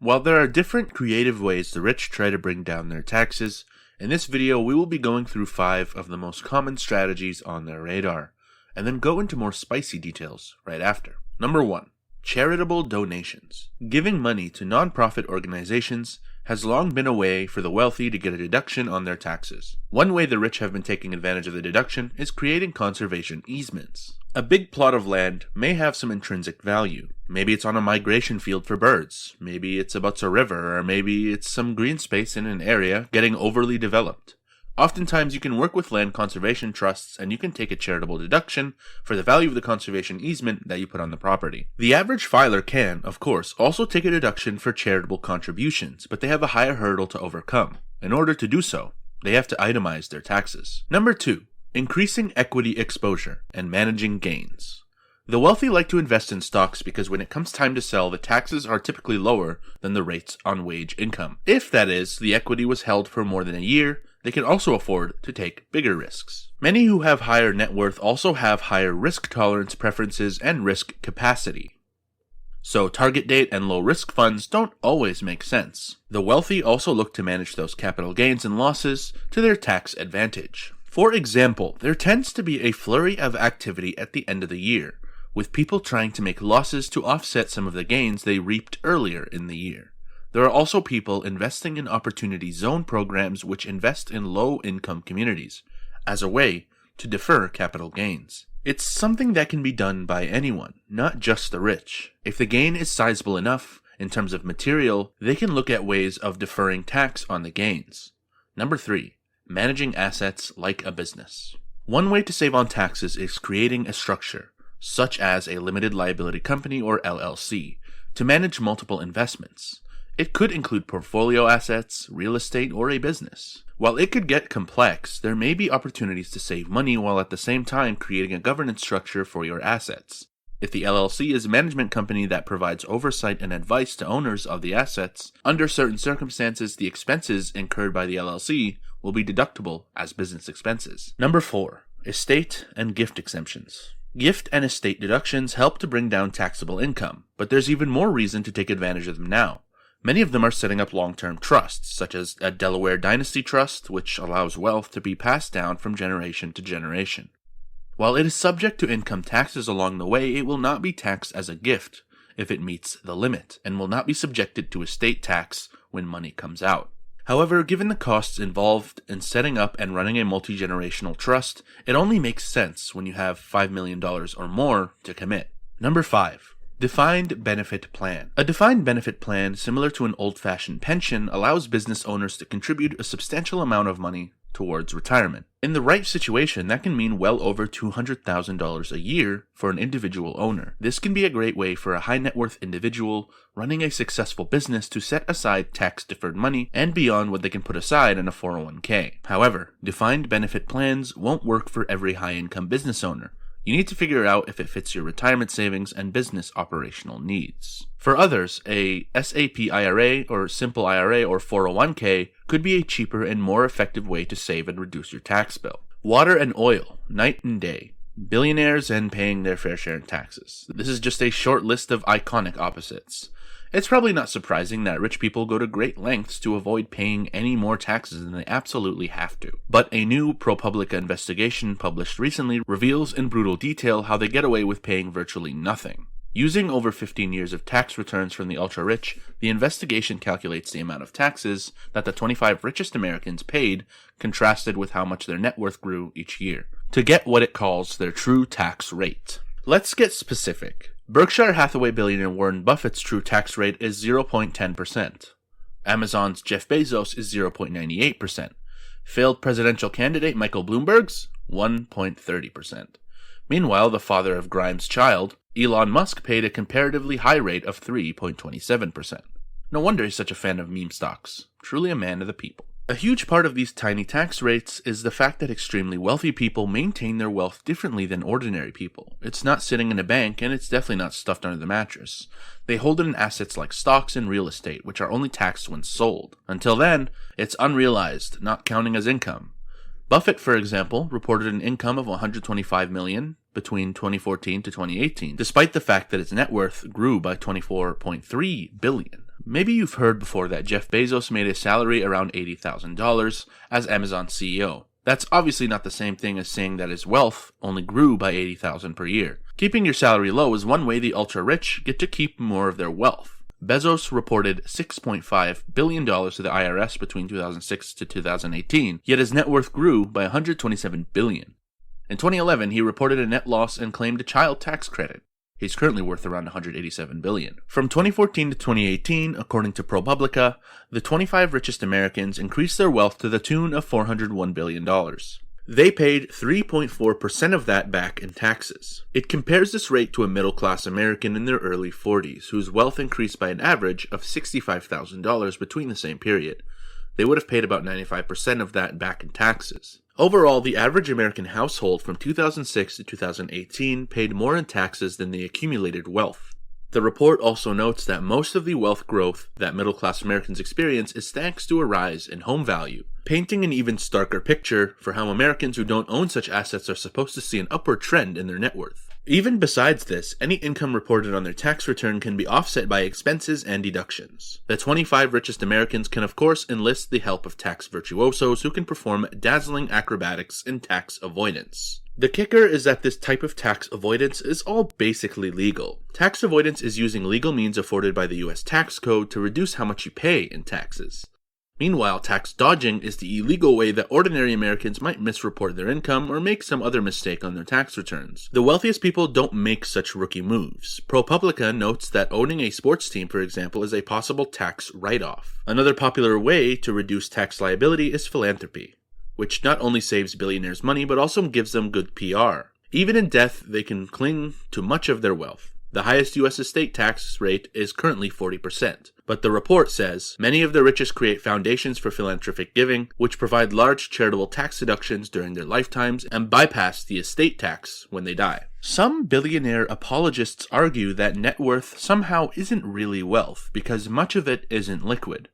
While there are different creative ways the rich try to bring down their taxes, in this video we will be going through 5 of the most common strategies on their radar, and then go into more spicy details right after. Number 1. Charitable donations. Giving money to non-profit organizations has long been a way for the wealthy to get a deduction on their taxes. One way the rich have been taking advantage of the deduction is creating conservation easements. A big plot of land may have some intrinsic value. Maybe it's on a migration field for birds, maybe it's abuts a river, or maybe it's some green space in an area getting overly developed. Oftentimes you can work with land conservation trusts and you can take a charitable deduction for the value of the conservation easement that you put on the property. The average filer can, of course, also take a deduction for charitable contributions, but they have a higher hurdle to overcome. In order to do so, they have to itemize their taxes. Number 2. Increasing equity exposure and managing gains. The wealthy like to invest in stocks because when it comes time to sell, the taxes are typically lower than the rates on wage income. If, that is, the equity was held for more than a year, they can also afford to take bigger risks. Many who have higher net worth also have higher risk tolerance preferences and risk capacity. So target date and low risk funds don't always make sense. The wealthy also look to manage those capital gains and losses to their tax advantage. For example, there tends to be a flurry of activity at the end of the year, with people trying to make losses to offset some of the gains they reaped earlier in the year. There are also people investing in opportunity zone programs which invest in low-income communities, as a way to defer capital gains. It's something that can be done by anyone, not just the rich. If the gain is sizable enough, in terms of material, they can look at ways of deferring tax on the gains. Number 3. Managing assets like a business. One way to save on taxes is creating a structure, such as a limited liability company or LLC, to manage multiple investments. It could include portfolio assets, real estate, or a business. While it could get complex, there may be opportunities to save money while at the same time creating a governance structure for your assets. If the LLC is a management company that provides oversight and advice to owners of the assets, under certain circumstances the expenses incurred by the LLC will be deductible as business expenses. Number 4. Estate and gift exemptions. Gift and estate deductions help to bring down taxable income, but there's even more reason to take advantage of them now. Many of them are setting up long-term trusts, such as a Delaware Dynasty Trust, which allows wealth to be passed down from generation to generation. While it is subject to income taxes along the way, it will not be taxed as a gift if it meets the limit, and will not be subjected to estate tax when money comes out. However, given the costs involved in setting up and running a multi-generational trust, it only makes sense when you have $5 million or more to commit. Number 5. Defined benefit plan. A defined benefit plan, similar to an old-fashioned pension, allows business owners to contribute a substantial amount of money towards retirement. In the right situation, that can mean well over $200,000 a year for an individual owner. This can be a great way for a high net worth individual running a successful business to set aside tax-deferred money and beyond what they can put aside in a 401k. However, defined benefit plans won't work for every high-income business owner. You need to figure out if it fits your retirement savings and business operational needs. For others, a SAP IRA or simple IRA or 401k could be a cheaper and more effective way to save and reduce your tax bill. Water and oil, night and day. Billionaires and paying their fair share in taxes. This is just a short list of iconic opposites. It's probably not surprising that rich people go to great lengths to avoid paying any more taxes than they absolutely have to. But a new ProPublica investigation published recently reveals in brutal detail how they get away with paying virtually nothing. Using over 15 years of tax returns from the ultra-rich, the investigation calculates the amount of taxes that the 25 richest Americans paid, contrasted with how much their net worth grew each year, to get what it calls their true tax rate. Let's get specific. Berkshire Hathaway billionaire Warren Buffett's true tax rate is 0.10%. Amazon's Jeff Bezos is 0.98%. Failed presidential candidate Michael Bloomberg's 1.30%. Meanwhile, the father of Grimes' child, Elon Musk, paid a comparatively high rate of 3.27%. No wonder he's such a fan of meme stocks. Truly a man of the people. A huge part of these tiny tax rates is the fact that extremely wealthy people maintain their wealth differently than ordinary people. It's not sitting in a bank, and it's definitely not stuffed under the mattress. They hold it in assets like stocks and real estate, which are only taxed when sold. Until then, it's unrealized, not counting as income. Buffett, for example, reported an income of $125 million, between 2014 to 2018, despite the fact that its net worth grew by $24.3 billion. Maybe you've heard before that Jeff Bezos made a salary around $80,000 as Amazon CEO. That's obviously not the same thing as saying that his wealth only grew by $80,000 per year. Keeping your salary low is one way the ultra-rich get to keep more of their wealth. Bezos reported $6.5 billion to the IRS between 2006 to 2018, yet his net worth grew by $127 billion. In 2011, he reported a net loss and claimed a child tax credit. He's currently worth around $187 billion. From 2014 to 2018, according to ProPublica, the 25 richest Americans increased their wealth to the tune of $401 billion. They paid 3.4% of that back in taxes. It compares this rate to a middle-class American in their early 40s, whose wealth increased by an average of $65,000 between the same period. They would have paid about 95% of that back in taxes. Overall, the average American household from 2006 to 2018 paid more in taxes than the accumulated wealth. The report also notes that most of the wealth growth that middle-class Americans experience is thanks to a rise in home value, painting an even starker picture for how Americans who don't own such assets are supposed to see an upward trend in their net worth. Even besides this, any income reported on their tax return can be offset by expenses and deductions. The 25 richest Americans can of course enlist the help of tax virtuosos who can perform dazzling acrobatics in tax avoidance. The kicker is that this type of tax avoidance is all basically legal. Tax avoidance is using legal means afforded by the US tax code to reduce how much you pay in taxes. Meanwhile, tax dodging is the illegal way that ordinary Americans might misreport their income or make some other mistake on their tax returns. The wealthiest people don't make such rookie moves. ProPublica notes that owning a sports team, for example, is a possible tax write-off. Another popular way to reduce tax liability is philanthropy, which not only saves billionaires money but also gives them good PR. Even in death, they can cling to much of their wealth. The highest U.S. estate tax rate is currently 40%, but the report says many of the richest create foundations for philanthropic giving, which provide large charitable tax deductions during their lifetimes and bypass the estate tax when they die. Some billionaire apologists argue that net worth somehow isn't really wealth because much of it isn't liquid.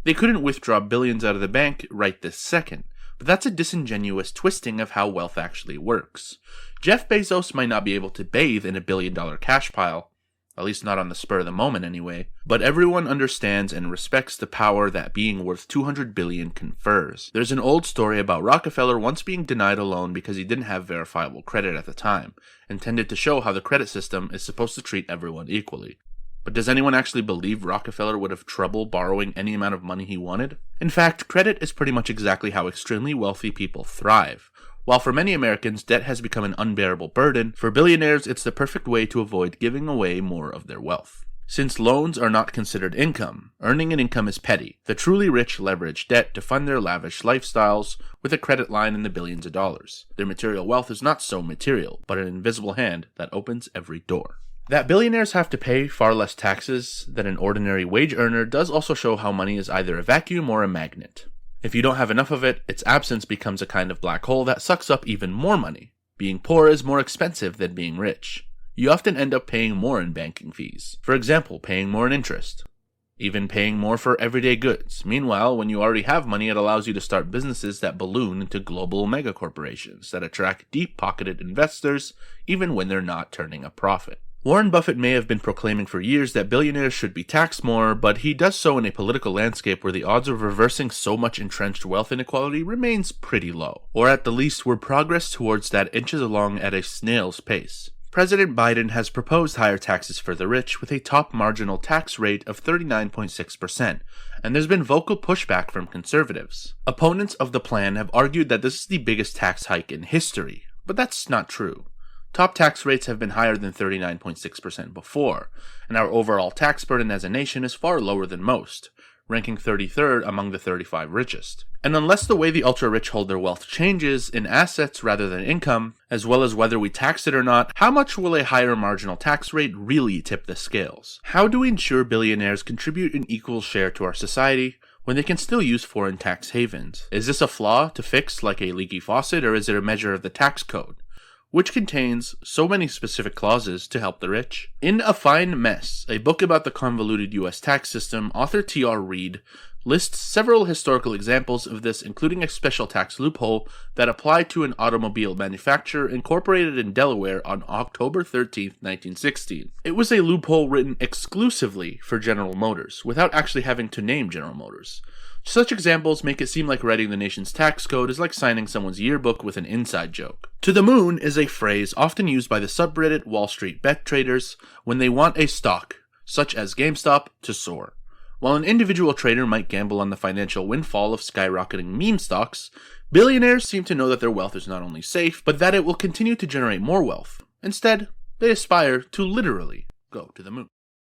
They couldn't withdraw billions out of the bank right this second. But that's a disingenuous twisting of how wealth actually works. Jeff Bezos might not be able to bathe in $1 billion cash pile, at least not on the spur of the moment anyway, but everyone understands and respects the power that being worth $200 billion confers. There's an old story about Rockefeller once being denied a loan because he didn't have verifiable credit at the time, intended to show how the credit system is supposed to treat everyone equally. But does anyone actually believe Rockefeller would have trouble borrowing any amount of money he wanted? In fact, credit is pretty much exactly how extremely wealthy people thrive. While for many Americans, debt has become an unbearable burden, for billionaires it's the perfect way to avoid giving away more of their wealth. Since loans are not considered income, earning an income is petty. The truly rich leverage debt to fund their lavish lifestyles with a credit line in the billions of dollars. Their material wealth is not so material, but an invisible hand that opens every door. That billionaires have to pay far less taxes than an ordinary wage earner does also show how money is either a vacuum or a magnet. If you don't have enough of it, its absence becomes a kind of black hole that sucks up even more money. Being poor is more expensive than being rich. You often end up paying more in banking fees. For example, paying more in interest. Even paying more for everyday goods. Meanwhile, when you already have money, it allows you to start businesses that balloon into global megacorporations that attract deep-pocketed investors even when they're not turning a profit. Warren Buffett may have been proclaiming for years that billionaires should be taxed more, but he does so in a political landscape where the odds of reversing so much entrenched wealth inequality remains pretty low. Or at the least, where progress towards that inches along at a snail's pace. President Biden has proposed higher taxes for the rich with a top marginal tax rate of 39.6%, and there's been vocal pushback from conservatives. Opponents of the plan have argued that this is the biggest tax hike in history, but that's not true. Top tax rates have been higher than 39.6% before, and our overall tax burden as a nation is far lower than most, ranking 33rd among the 35 richest. And unless the way the ultra-rich hold their wealth changes in assets rather than income, as well as whether we tax it or not, how much will a higher marginal tax rate really tip the scales? How do we ensure billionaires contribute an equal share to our society when they can still use foreign tax havens? Is this a flaw to fix like a leaky faucet, or is it a measure of the tax code, which contains so many specific clauses to help the rich? In A Fine Mess, a book about the convoluted U.S. tax system, author T.R. Reid lists several historical examples of this, including a special tax loophole that applied to an automobile manufacturer incorporated in Delaware on October 13, 1916. It was a loophole written exclusively for General Motors, without actually having to name General Motors. Such examples make it seem like writing the nation's tax code is like signing someone's yearbook with an inside joke. To the moon is a phrase often used by the subreddit Wall Street bet traders when they want a stock, such as GameStop, to soar. While an individual trader might gamble on the financial windfall of skyrocketing meme stocks, billionaires seem to know that their wealth is not only safe, but that it will continue to generate more wealth. Instead, they aspire to literally go to the moon.